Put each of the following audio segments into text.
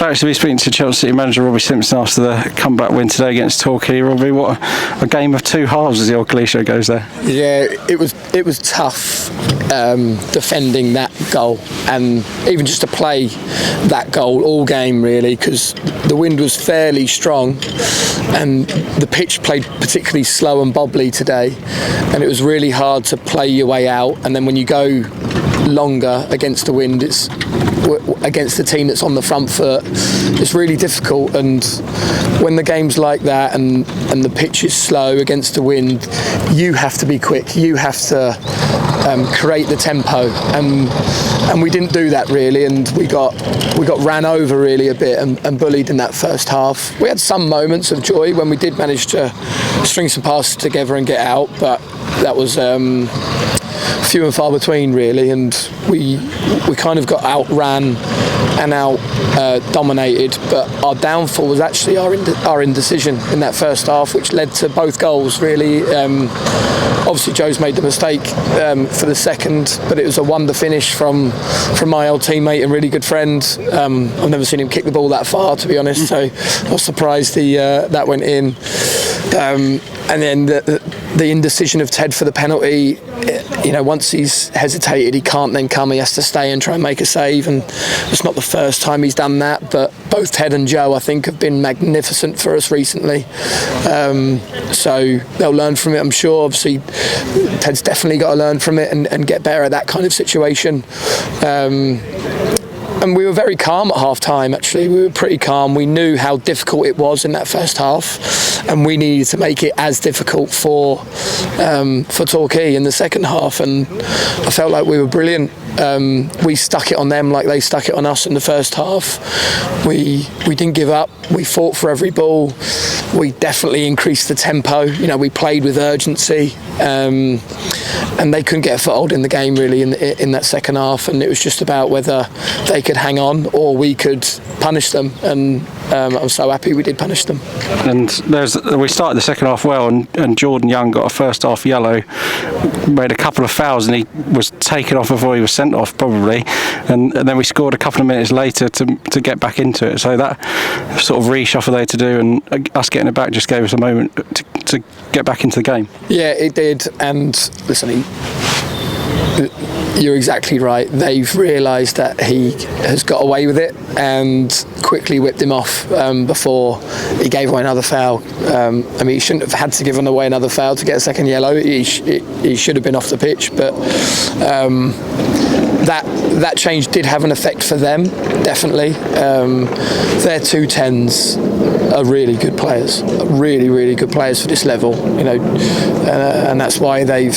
ClaretsTV speaking to Chelsea City manager Robbie Simpson after the comeback win today against Torquay. Robbie, what a game of two halves, as the old cliche goes there. Yeah, it was tough defending that goal, and even just to play that goal all game really, because the wind was fairly strong and the pitch played particularly slow and bobbly today, and it was really hard to play your way out. And then when you go longer against the wind, it's against the team that's on the front foot, it's really difficult. And when the game's like that and the pitch is slow against the wind, you have to be quick, you have to create the tempo, and we didn't do that really, and we got ran over really a bit and bullied in that first half. We had some moments of joy when we did manage to string some passes together and get out, but that was few and far between really, and we kind of got outran and out dominated. But our downfall was actually our indecision in that first half, which led to both goals really. Obviously Joe's made the mistake for the second, but it was a wonder finish from my old teammate and really good friend. I've never seen him kick the ball that far, to be honest, so I was surprised that went in. And then the indecision of Ted for the penalty, once he's hesitated, he can't then come, he has to stay and try and make a save, and it's not the first time he's done that. But both Ted and Joe, I think, have been magnificent for us recently, so they'll learn from it, I'm sure. Obviously Ted's definitely got to learn from it and get better at that kind of situation. And we were very calm at half-time, actually. We were pretty calm. We knew how difficult it was in that first half, and we needed to make it as difficult for Torquay in the second half, and I felt like we were brilliant. We stuck it on them like they stuck it on us in the first half. We didn't give up. We fought for every ball. We definitely increased the tempo. We played with urgency, and they couldn't get a foothold in the game really in that second half. And it was just about whether they could hang on or we could punish them. And I'm so happy we did punish them. And we started the second half well, and Jordan Young got a first half yellow, made a couple of fouls, and he was taken off before he was sent off probably, and then we scored a couple of minutes later to get back into it. So that sort of reshuffle they had to do, and us getting it back just gave us a moment to get back into the game. Yeah, it did. And listen, you're exactly right. They've realised that he has got away with it and quickly whipped him off before he gave away another foul. He shouldn't have had to give away another foul to get a second yellow. He should have been off the pitch, but that change did have an effect for them, definitely. Their 210s are really good players, really good players for this level, and that's why they've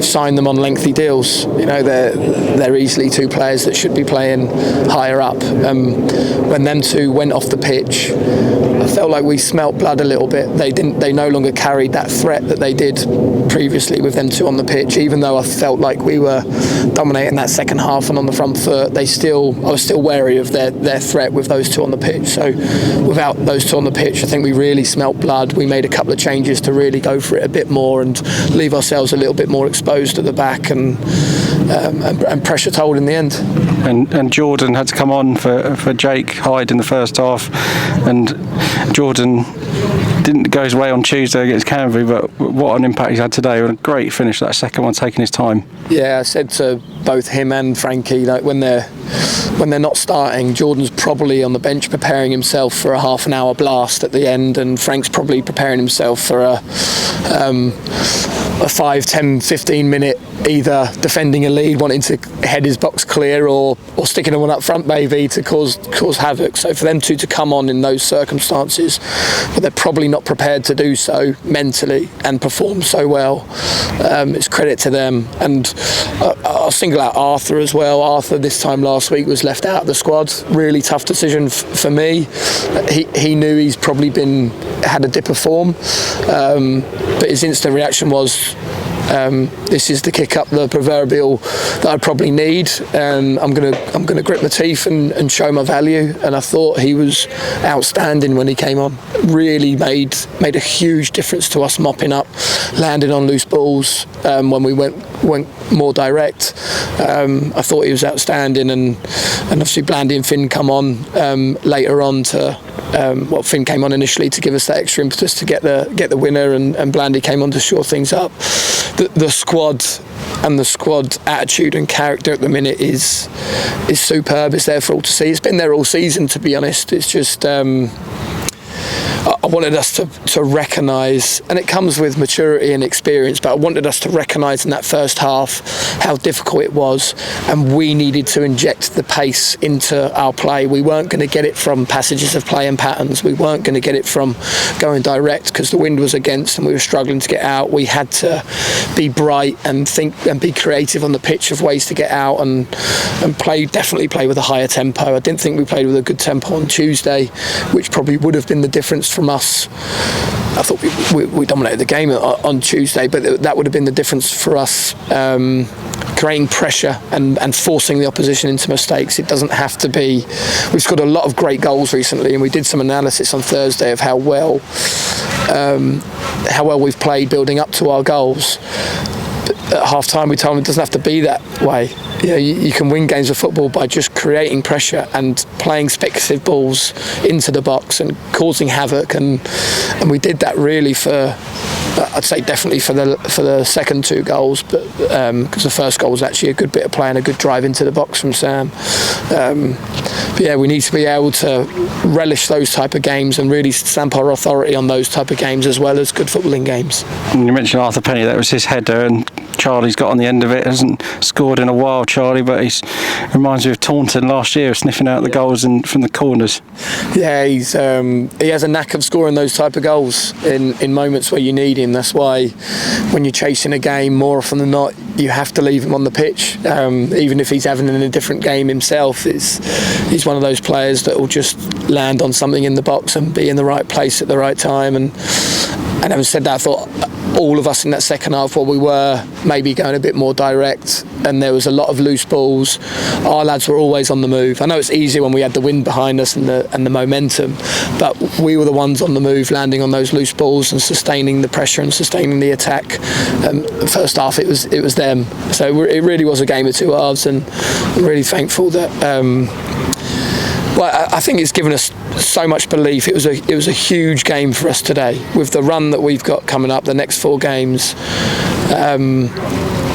signed them on lengthy deals. They're easily two players that should be playing higher up. When them two went off the pitch, I felt like we smelt blood a little bit. They no longer carried that threat that they did previously with them two on the pitch. Even though I felt like we were dominating that second half and on the front foot, I was still wary of their threat with those two on the pitch. So without those two on the pitch, I think we really smelt blood. We made a couple of changes to really go for it a bit more and leave ourselves a little bit more exposed at the back, and pressure told in the end. And Jordan had to come on for Jake Hyde in the first half, and Jordan didn't go his way on Tuesday against Canterbury, but what an impact he's had today. A great finish, that second one, taking his time. Yeah, I said to both him and Frankie, like when they're not starting, Jordan's probably on the bench preparing himself for a half an hour blast at the end, and Frank's probably preparing himself for a 5, 10, 15 minute either defending a lead, wanting to head his box clear, or sticking a one up front maybe to cause havoc. So for them two to come on in those circumstances, but they're probably not prepared to do so mentally and perform so well, it's credit to them. And I'll single out Arthur as well. Arthur this time last week was left out of the squad. Really tough decision for me. He knew he's probably had a dip of form, but his instant reaction was, this is the kick up the proverbial that I probably need. I'm gonna grit my teeth and show my value. And I thought he was outstanding when he came on. Really made a huge difference to us, mopping up, landing on loose balls when we went more direct. I thought he was outstanding, and obviously Blandy and Finn come on later on to Finn came on initially to give us that extra impetus to get the winner, and Blandy came on to shore things up. The squad and the squad attitude and character at the minute is superb. It's there for all to see. It's been there all season, to be honest. It's just I wanted us to recognise, and it comes with maturity and experience, but I wanted us to recognise in that first half how difficult it was, and we needed to inject the pace into our play. We weren't going to get it from passages of play and patterns. We weren't going to get it from going direct because the wind was against and we were struggling to get out. We had to be bright and think and be creative on the pitch of ways to get out and definitely play with a higher tempo. I didn't think we played with a good tempo on Tuesday, which probably would have been the difference from us. I thought we dominated the game on Tuesday, but that would have been the difference for us, creating pressure and forcing the opposition into mistakes. It doesn't have to be. We've scored a lot of great goals recently, and we did some analysis on Thursday of how well we've played building up to our goals. At half time we told them it doesn't have to be that way. You can win games of football by just creating pressure and playing speculative balls into the box and causing havoc, and we did that really for, I'd say definitely for the second two goals, but because the first goal was actually a good bit of play and a good drive into the box from Sam. But yeah, we need to be able to relish those type of games and really stamp our authority on those type of games as well as good footballing games. And you mentioned Arthur Penny, that was his header, and Charlie's got on the end of it. Hasn't scored in a while, Charlie, but he reminds me of Taunton last year, sniffing out the goals from the corners. Yeah, he has a knack of scoring those type of goals in moments where you need him. That's why when you're chasing a game, more often than not, you have to leave him on the pitch, even if he's having a different game himself. He's one of those players that will just land on something in the box and be in the right place at the right time. And having said that, I thought all of us in that second half, while we were maybe going a bit more direct and there was a lot of loose balls, our lads were always on the move. I know it's easier when we had the wind behind us and the momentum, but we were the ones on the move, landing on those loose balls and sustaining the pressure and sustaining the attack. First half it was them, so it really was a game of two halves, and I'm really thankful that I think it's given us so much belief. It was a huge game for us today with the run that we've got coming up, the next 4 games.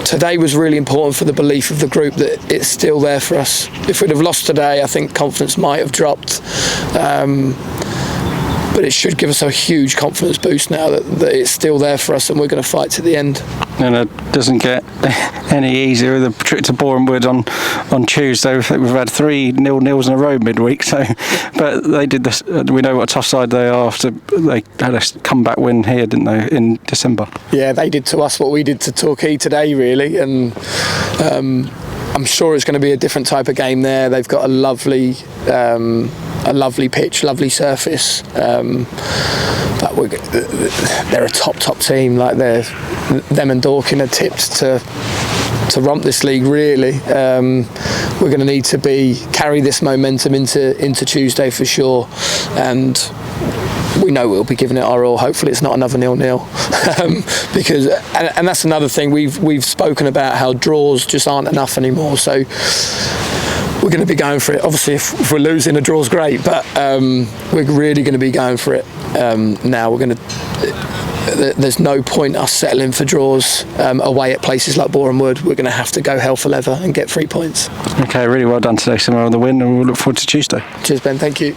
Today was really important for the belief of the group that it's still there for us. If we'd have lost today, I think confidence might have dropped. But it should give us a huge confidence boost now that it's still there for us and we're going to fight to the end. And it doesn't get any easier with the trip to Borehamwood on Tuesday. We've had 3 0-0s in a row midweek. But they did this. We know what a tough side they are after they had a comeback win here, didn't they, in December? Yeah, they did to us what we did to Torquay today, really. And I'm sure it's going to be a different type of game there. They've got a lovely pitch, lovely surface. But they're a top team. Like them and Dorking are tipped to romp this league. Really, we're going to need to carry this momentum into Tuesday for sure, and we know we'll be giving it our all. Hopefully it's not another 0-0 because and that's another thing we've spoken about, how draws just aren't enough anymore. So we're going to be going for it. Obviously, if we're losing, a draw's great, but we're really going to be going for it now. There's no point us settling for draws away at places like Borehamwood. We're going to have to go hell for leather and get 3 points. Okay, really well done today, Simon, on the win, and we'll look forward to Tuesday. Cheers, Ben. Thank you.